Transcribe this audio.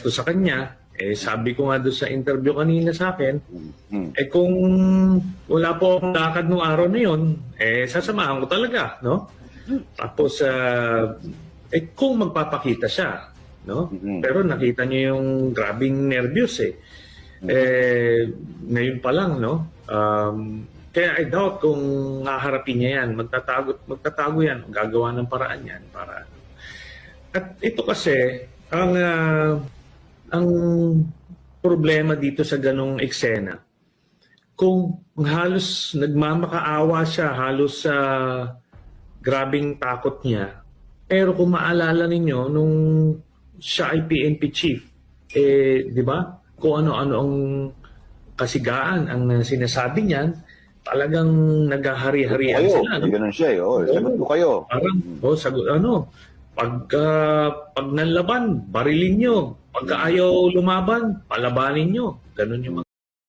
ko sa kanya, sabi ko nga doon sa interview kanina sa akin, kung wala po akong lakad nung araw na yun, sasamahan ko talaga, no? Tapos, kung magpapakita siya, no? Pero nakita niyo yung grabing nervyos ngayon pa lang, no? Kaya I doubt kung haharapin niya yan, magtatago yan, gagawa ng paraan yan para. At ito kasi, ang problema dito sa ganong eksena, kung halos nagmamakaawa siya, halos grabing takot niya, pero kung maalala ninyo, nung siya ay PNP chief, di ba? Kung ano-ano ang kasigaan ang sinasabi niyan, talagang naghahari-harian sila. No? Ganun siya sagot ko kayo. Parang, sagot, pag nanlaban, barilin nyo. Pagka ayaw lumaban, palabanin nyo. Ganun yung